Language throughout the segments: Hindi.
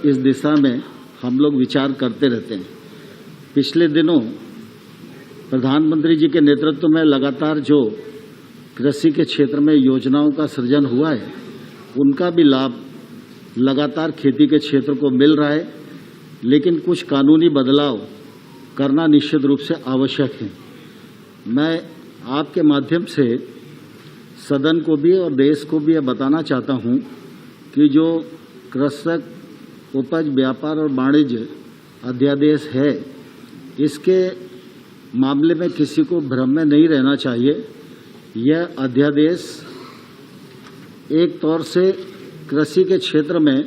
इस दिशा में हम लोग विचार करते रहते हैं। पिछले दिनों प्रधानमंत्री जी के नेतृत्व में लगातार जो कृषि के क्षेत्र में योजनाओं का सृजन हुआ है, उनका भी लाभ लगातार खेती के क्षेत्र को मिल रहा है, लेकिन कुछ कानूनी बदलाव करना निश्चित रूप से आवश्यक है। मैं आपके माध्यम से सदन को भी और देश को भी यह बताना चाहता हूं कि जो कृषक उपज व्यापार और वाणिज्य अध्यादेश है, इसके मामले में किसी को भ्रम में नहीं रहना चाहिए। यह अध्यादेश एक तौर से कृषि के क्षेत्र में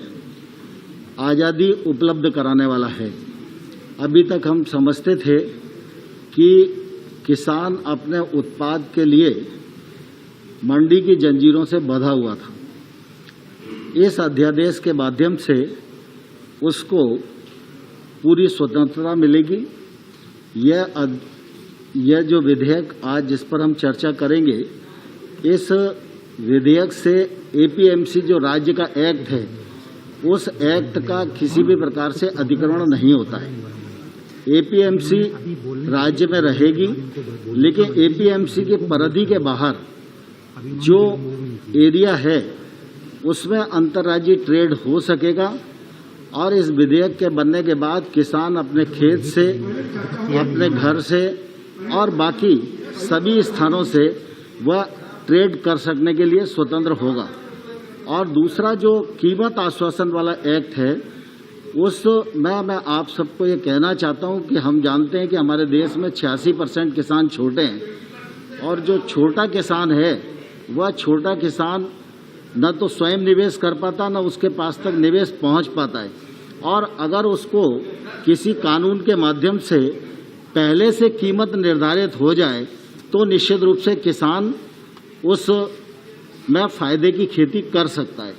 आज़ादी उपलब्ध कराने वाला है। अभी तक हम समझते थे कि किसान अपने उत्पाद के लिए मंडी की जंजीरों से बंधा हुआ था। इस अध्यादेश के माध्यम से उसको पूरी स्वतंत्रता मिलेगी। यह जो विधेयक आज जिस पर हम चर्चा करेंगे, इस विधेयक से एपीएमसी जो राज्य का एक्ट है, उस एक्ट का किसी भी प्रकार से अतिक्रमण नहीं होता है। एपीएमसी राज्य में रहेगी, लेकिन एपीएमसी की परिधि के बाहर जो एरिया है उसमें अंतर्राज्यीय ट्रेड हो सकेगा। और इस विधेयक के बनने के बाद किसान अपने खेत से, अपने घर से और बाकी सभी स्थानों से वह ट्रेड कर सकने के लिए स्वतंत्र होगा। और दूसरा जो कीमत आश्वासन वाला एक्ट है, उसमें मैं आप सबको ये कहना चाहता हूँ कि हम जानते हैं कि हमारे देश में 86% किसान छोटे हैं, और जो छोटा किसान है वह छोटा किसान न तो स्वयं निवेश कर पाता, न उसके पास तक निवेश पहुँच पाता है। और अगर उसको किसी कानून के माध्यम से पहले से कीमत निर्धारित हो जाए तो निश्चित रूप से किसान उस में फायदे की खेती कर सकता है।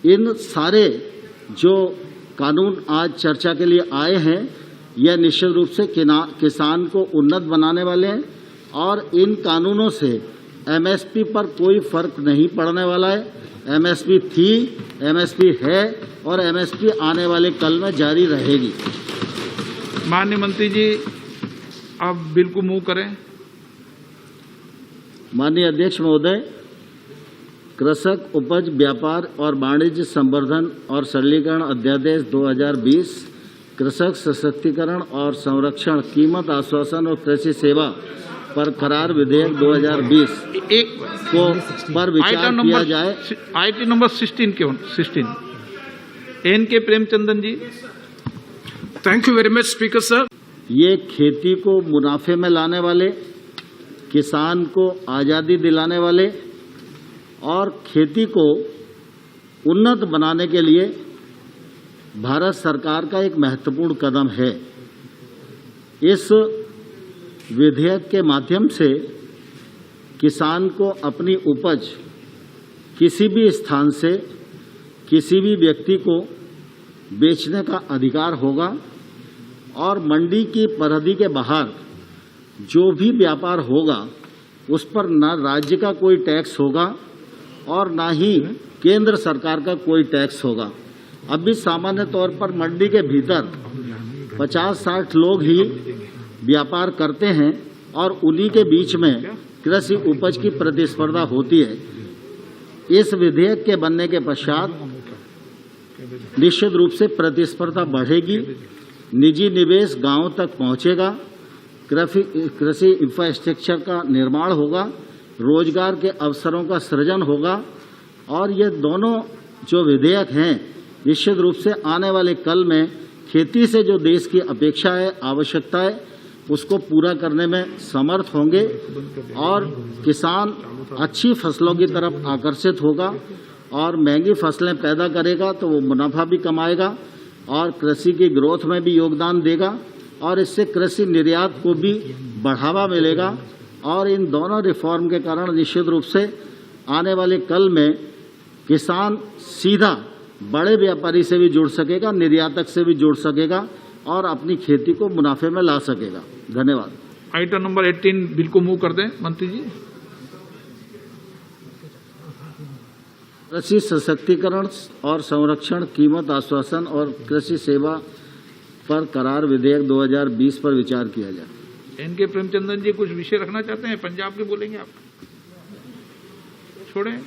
इन सारे जो कानून आज चर्चा के लिए आए हैं, यह निश्चित रूप से किसान को उन्नत बनाने वाले हैं, और इन कानूनों से एमएसपी पर कोई फर्क नहीं पड़ने वाला है। एमएसपी थी, एमएसपी है और एमएसपी आने वाले कल में जारी रहेगी। माननीय मंत्री जी, आप बिल को मूव करें। माननीय अध्यक्ष महोदय, कृषक उपज व्यापार और वाणिज्य संवर्धन और सरलीकरण अध्यादेश 2020, कृषक सशक्तिकरण और संरक्षण, कीमत आश्वासन और कृषि सेवा पर करार विधेयक 2020 को पर विचार किया जाए। Item number 16 N K Premachandran ji. Thank you very much speaker sir. ये खेती को मुनाफे में लाने वाले, किसान को आज़ादी दिलाने वाले और खेती को उन्नत बनाने के लिए भारत सरकार का एक महत्वपूर्ण कदम है। इस विधेयक के माध्यम से किसान को अपनी उपज किसी भी स्थान से किसी भी व्यक्ति को बेचने का अधिकार होगा, और मंडी की परिधि के बाहर जो भी व्यापार होगा उस पर न राज्य का कोई टैक्स होगा और ना ही केंद्र सरकार का कोई टैक्स होगा। अभी सामान्य तौर पर मंडी के भीतर 50-60 लोग ही व्यापार करते हैं, और उन्हीं के बीच में कृषि उपज की प्रतिस्पर्धा होती है। इस विधेयक के बनने के पश्चात निश्चित रूप से प्रतिस्पर्धा बढ़ेगी, निजी निवेश गांवों तक पहुंचेगा, कृषि इंफ्रास्ट्रक्चर का निर्माण होगा, रोजगार के अवसरों का सृजन होगा। और ये दोनों जो विधेयक हैं निश्चित रूप से आने वाले कल में खेती से जो देश की अपेक्षा है, आवश्यकता है, उसको पूरा करने में समर्थ होंगे, और किसान अच्छी फसलों की तरफ आकर्षित होगा और महंगी फसलें पैदा करेगा तो वो मुनाफा भी कमाएगा और कृषि की ग्रोथ में भी योगदान देगा, और इससे कृषि निर्यात को भी बढ़ावा मिलेगा। और इन दोनों रिफॉर्म के कारण निश्चित रूप से आने वाले कल में किसान सीधा बड़े व्यापारी से भी जुड़ सकेगा, निर्यातक से भी जुड़ सकेगा और अपनी खेती को मुनाफे में ला सकेगा। धन्यवाद। आइटम नंबर 18 बिल को मूव कर दें मंत्री जी। कृषि सशक्तिकरण और संरक्षण, कीमत आश्वासन और कृषि सेवा पर करार विधेयक 2020 पर विचार किया जाए। एन के प्रेमचंदन जी कुछ विषय रखना चाहते हैं? पंजाब के बोलेंगे आप? छोड़ें।